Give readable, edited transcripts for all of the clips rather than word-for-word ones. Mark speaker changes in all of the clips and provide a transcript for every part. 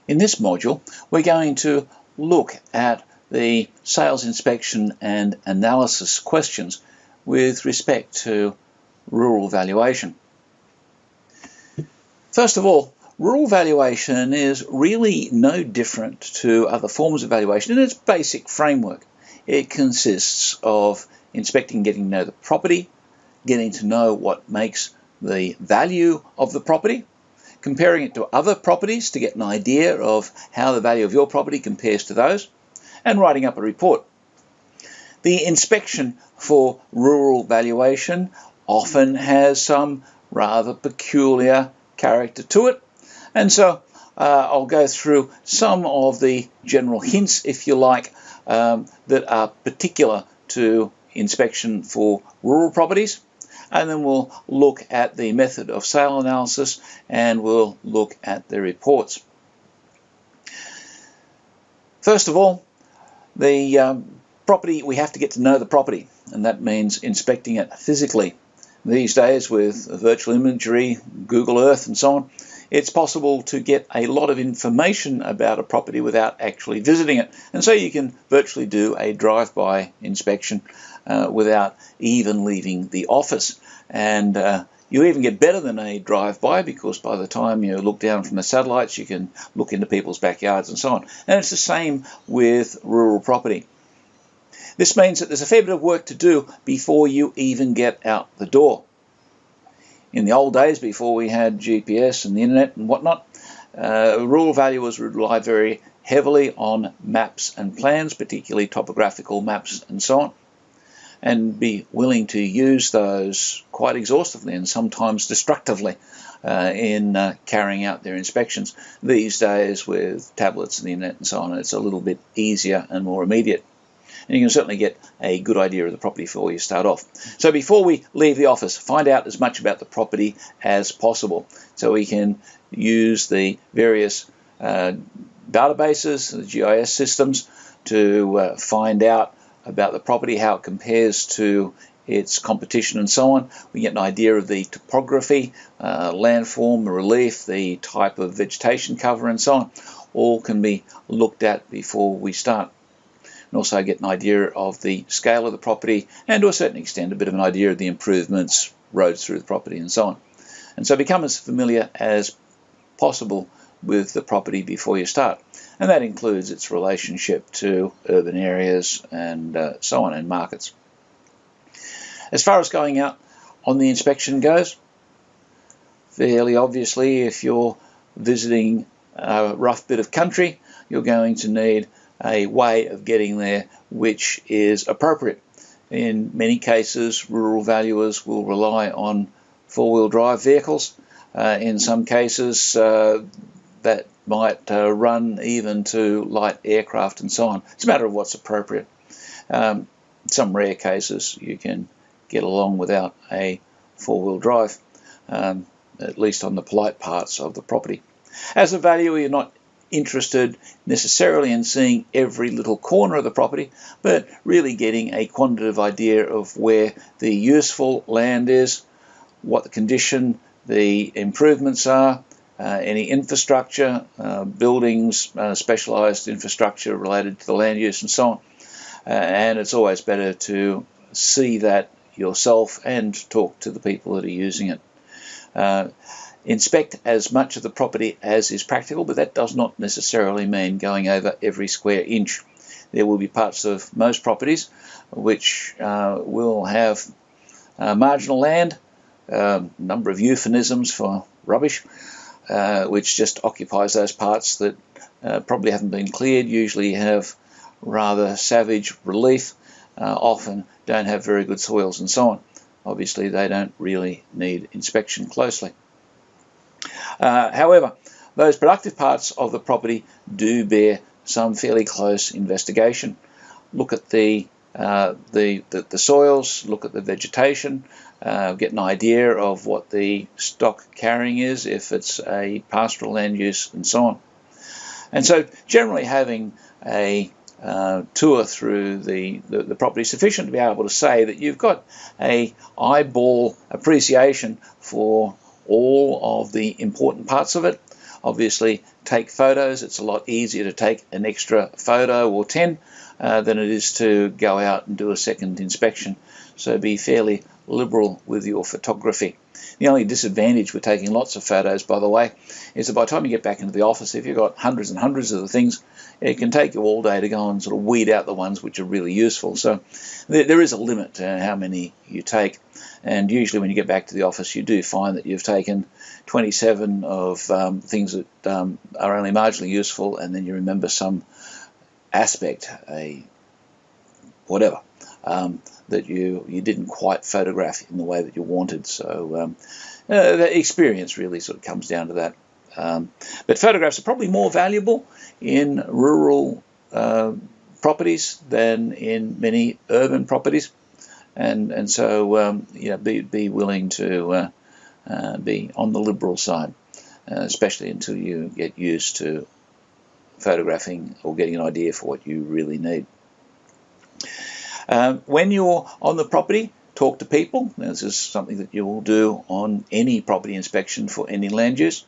Speaker 1: In this module, we're going to look at the sales inspection and analysis questions with respect to rural valuation. First of all, rural valuation is really no different to other forms of valuation in its basic framework. It consists of inspecting, getting to know the property, getting to know what makes the value of the property, comparing it to other properties to get an idea of how the value of your property compares to those, and writing up a report. The inspection for rural valuation often has some rather peculiar character to it, and so I'll go through some of the general hints, if you like, that are particular to inspection for rural properties. And then we'll look at the method of sale analysis, and we'll look at the reports. First of all, the property, we have to get to know the property, and that means inspecting it physically. These days, with virtual imagery, Google Earth and so on, it's possible to get a lot of information about a property without actually visiting it. And so you can virtually do a drive-by inspection without even leaving the office. And you even get better than a drive-by, because by the time you look down from the satellites, you can look into people's backyards and so on. And it's the same with rural property. This means that there's a fair bit of work to do before you even get out the door. In the old days, before we had GPS and the internet and whatnot, rural valuers would rely very heavily on maps and plans, particularly topographical maps and so on, and be willing to use those quite exhaustively and sometimes destructively in carrying out their inspections. These days, with tablets and the internet and so on, it's a little bit easier and more immediate. And you can certainly get a good idea of the property before you start off. So before we leave the office, find out as much about the property as possible, so we can use the various databases, the GIS systems, to find out about the property, how it compares to its competition and so on. We get an idea of the topography, landform, the relief, the type of vegetation cover and so on. All can be looked at before we start. And also get an idea of the scale of the property, and to a certain extent a bit of an idea of the improvements, roads through the property and so on. And so become as familiar as possible with the property before you start. And that includes its relationship to urban areas and so on, and markets. As far as going out on the inspection goes, fairly obviously, if you're visiting a rough bit of country, you're going to need a way of getting there which is appropriate. In many cases, rural valuers will rely on four-wheel drive vehicles. In some cases, that might run even to light aircraft and so on. It's a matter of what's appropriate. Some rare cases you can get along without a four-wheel drive, at least on the polite parts of the property. As a valuer, you're not interested necessarily in seeing every little corner of the property, but really getting a quantitative idea of where the useful land is, what the condition, the improvements are, any infrastructure, buildings, specialised infrastructure related to the land use and so on. And it's always better to see that yourself and talk to the people that are using it. Inspect as much of the property as is practical, but that does not necessarily mean going over every square inch. There will be parts of most properties which will have marginal land, number of euphemisms for rubbish, which just occupies those parts that probably haven't been cleared, usually have rather savage relief, often don't have very good soils and so on. Obviously, they don't really need inspection closely. However, those productive parts of the property do bear some fairly close investigation. Look at the soils, look at the vegetation, get an idea of what the stock carrying is, if it's a pastoral land use and so on. And so generally having a tour through the property is sufficient to be able to say that you've got a eyeball appreciation for all of the important parts of it, obviously take photos. It's a lot easier to take an extra photo or 10 than it is to go out and do a second inspection. So be fairly liberal with your photography. The only disadvantage with taking lots of photos, by the way, is that by the time you get back into the office, if you've got hundreds and hundreds of the things, it can take you all day to go and sort of weed out the ones which are really useful. So there is a limit to how many you take. And usually when you get back to the office, you do find that you've taken 27 of things that are only marginally useful, and then you remember some aspect, whatever, that you didn't quite photograph in the way that you wanted. So the experience really sort of comes down to that. But photographs are probably more valuable in rural properties than in many urban properties, and so be willing to be on the liberal side, especially until you get used to photographing or getting an idea for what you really need. When you're on the property, talk to people. Now, this is something that you will do on any property inspection for any land use,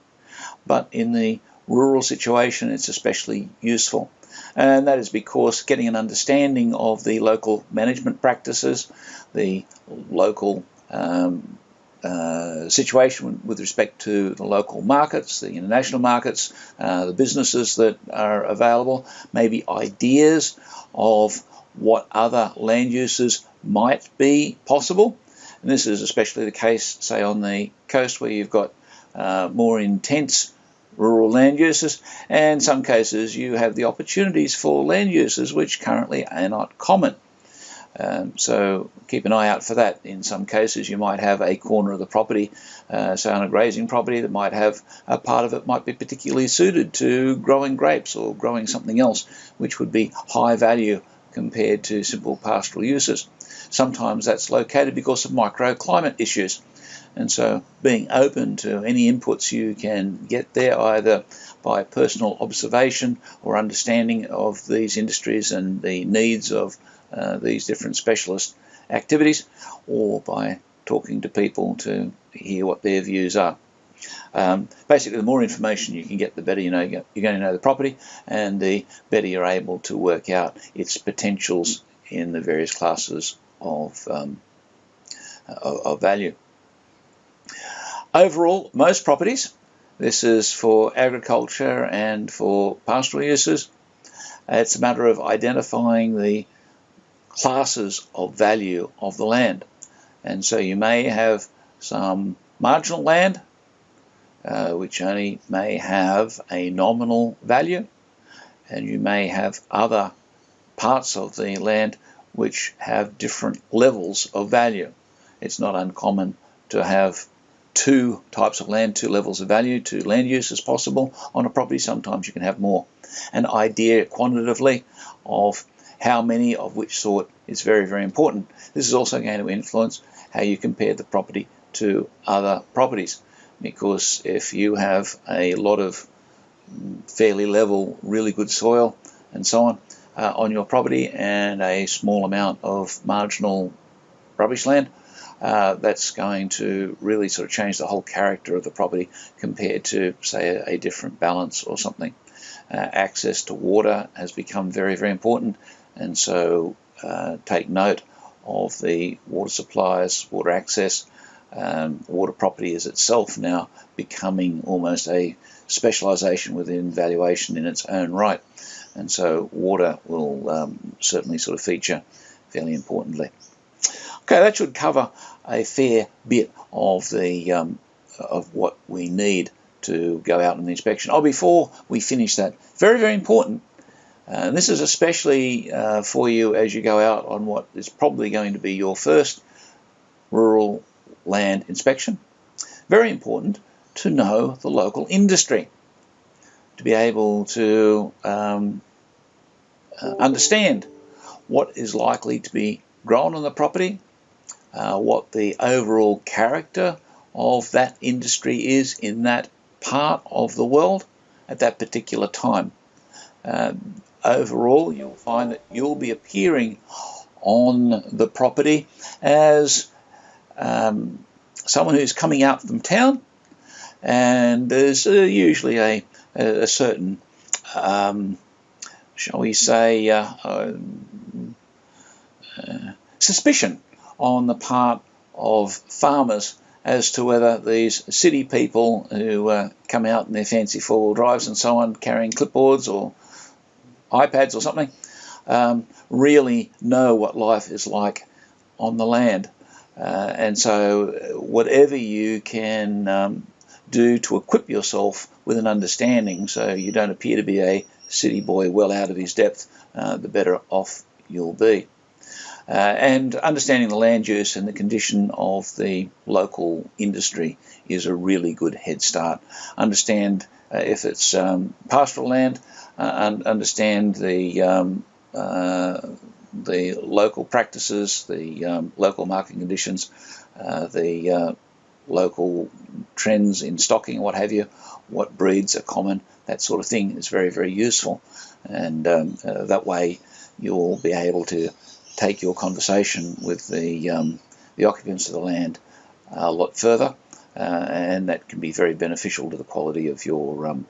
Speaker 1: but in the rural situation it's especially useful, and that is because getting an understanding of the local management practices, the local situation with respect to the local markets, the international markets, the businesses that are available, maybe ideas of what other land uses might be possible. And this is especially the case, say, on the coast where you've got more intense rural land uses, and in some cases you have the opportunities for land uses which currently are not common. So keep an eye out for that. In some cases you might have a corner of the property, say on a grazing property, that might have a part of it might be particularly suited to growing grapes or growing something else which would be high value compared to simple pastoral uses. Sometimes that's located because of microclimate issues, and so being open to any inputs you can get there, either by personal observation or understanding of these industries and the needs of these different specialist activities, or by talking to people to hear what their views are. Basically, the more information you can get, the better you're going to know the property, and the better you're able to work out its potentials in the various classes of value. Overall, most properties, this is for agriculture and for pastoral uses, it's a matter of identifying the classes of value of the land. And so you may have some marginal land which only may have a nominal value, and you may have other parts of the land which have different levels of value. It's not uncommon to have two types of land, two levels of value, two land uses possible on a property. Sometimes you can have more. An idea quantitatively of how many of which sort is very, very important. This is also going to influence how you compare the property to other properties, because if you have a lot of fairly level, really good soil and so on your property, and a small amount of marginal rubbish land, that's going to really sort of change the whole character of the property compared to, say, a different balance or something. Access to water has become very, very important, and so take note of the water supplies, water access. Water property is itself now becoming almost a specialisation within valuation in its own right, and so water will certainly sort of feature fairly importantly. Okay, that should cover a fair bit of the of what we need to go out on the inspection. Oh, before we finish that, very, very important, and this is especially for you as you go out on what is probably going to be your first rural land inspection. Very important to know the local industry, to be able to understand what is likely to be grown on the property, what the overall character of that industry is in that part of the world at that particular time. Overall, you'll find that you'll be appearing on the property as someone who's coming out from town, and there's usually a certain, shall we say, suspicion on the part of farmers as to whether these city people who come out in their fancy four-wheel drives and so on, carrying clipboards or iPads or something, really know what life is like on the land. And so whatever you can do to equip yourself with an understanding so you don't appear to be a city boy well out of his depth, the better off you'll be. And understanding the land use and the condition of the local industry is a really good head start. Understand if it's pastoral land, understand the local practices, the local marketing conditions, the local trends in stocking, what have you, what breeds are common, that sort of thing is very, very useful. And that way you'll be able to take your conversation with the occupants of the land a lot further, and that can be very beneficial to the quality of your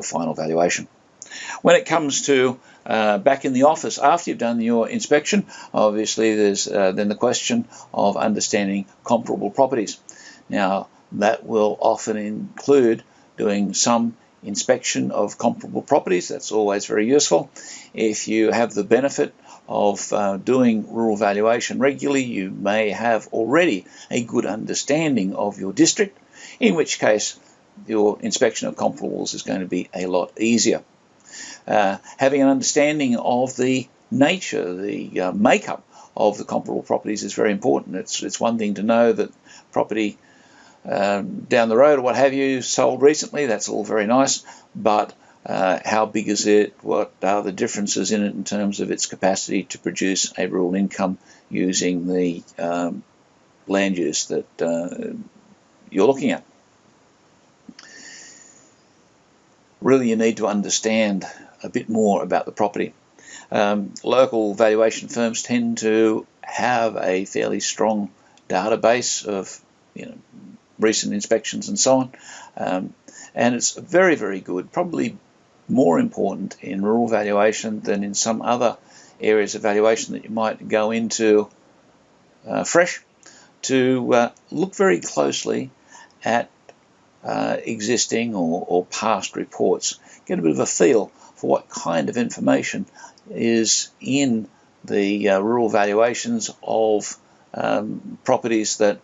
Speaker 1: final valuation. When it comes to back in the office after you've done your inspection, obviously there's then the question of understanding comparable properties. Now that will often include doing some inspection of comparable properties. That's always very useful. If you have the benefit of doing rural valuation regularly, you may have already a good understanding of your district, in which case your inspection of comparables is going to be a lot easier. Having an understanding of the nature, the makeup of the comparable properties is very important. It's one thing to know that property down the road or what have you sold recently, that's all very nice, but how big is it, what are the differences in it in terms of its capacity to produce a rural income using the land use that you're looking at. Really you need to understand a bit more about the property. Local valuation firms tend to have a fairly strong database of recent inspections and so on, and it's very, very good, probably more important in rural valuation than in some other areas of valuation that you might go into fresh, to look very closely at existing or past reports, get a bit of a feel for what kind of information is in the rural valuations of properties that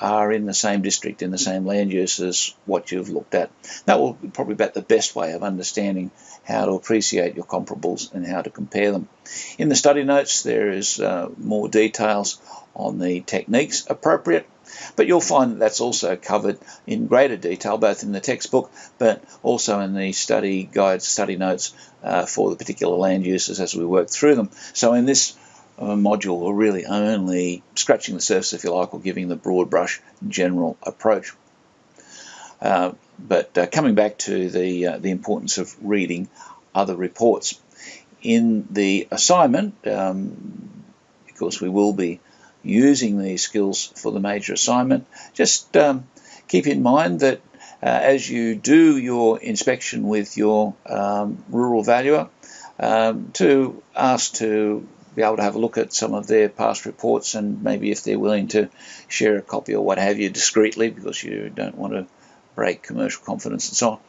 Speaker 1: are in the same district, in the same land use as what you've looked at. That will be probably about the best way of understanding how to appreciate your comparables and how to compare them. In the study notes there is more details on the techniques appropriate, but you'll find that that's also covered in greater detail both in the textbook but also in the study guides, study notes for the particular land uses as we work through them. So in this module we're really only scratching the surface, if you like, or giving the broad brush general approach. But coming back to the importance of reading other reports. In the assignment, because we will be using these skills for the major assignment, just keep in mind that as you do your inspection with your rural valuer, to ask to be able to have a look at some of their past reports, and maybe if they're willing to share a copy or what have you discreetly, because you don't want to break commercial confidence and so on.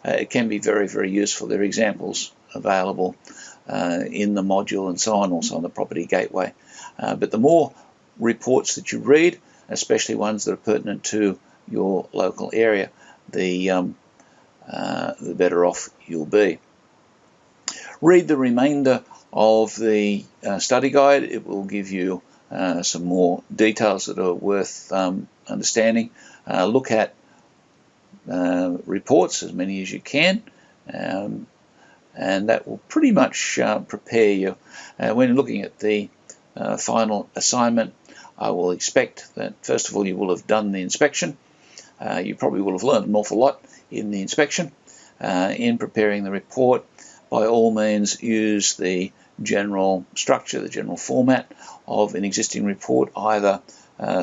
Speaker 1: It can be very, very useful. There are examples available in the module and so on, also on the property gateway. But the more reports that you read, especially ones that are pertinent to your local area, the better off you'll be. Read the remainder of the study guide. It will give you some more details that are worth understanding. Look at reports, as many as you can, and that will pretty much prepare you. When looking at the final assignment, I will expect that first of all you will have done the inspection. You probably will have learned an awful lot in the inspection. In preparing the report, by all means use the general structure, the general format of an existing report, either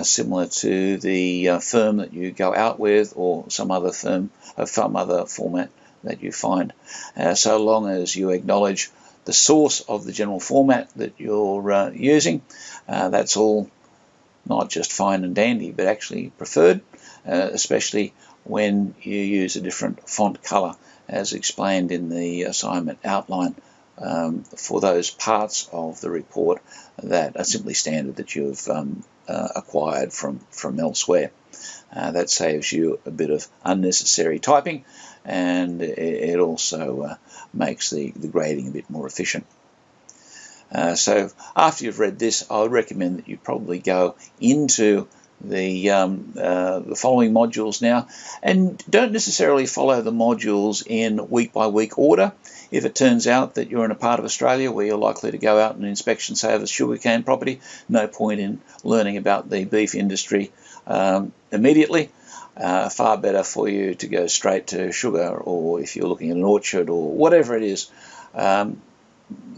Speaker 1: similar to the firm that you go out with, or some other firm of some other format that you find. So long as you acknowledge the source of the general format that you're using, that's all not just fine and dandy, but actually preferred, especially when you use a different font color, as explained in the assignment outline, for those parts of the report that are simply standard that you've acquired from elsewhere. That saves you a bit of unnecessary typing, and it also makes the grading a bit more efficient. So after you've read this, I would recommend that you probably go into the following modules now, and don't necessarily follow the modules in week-by-week order. If it turns out that you're in a part of Australia where you're likely to go out and inspection, say, of a sugarcane property, no point in learning about the beef industry immediately. Far better for you to go straight to sugar, or if you're looking at an orchard or whatever it is,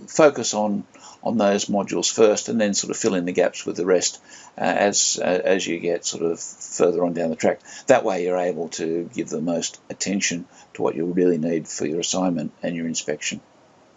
Speaker 1: focus on those modules first, and then sort of fill in the gaps with the rest as you get sort of further on down the track. That way you're able to give the most attention to what you really need for your assignment and your inspection.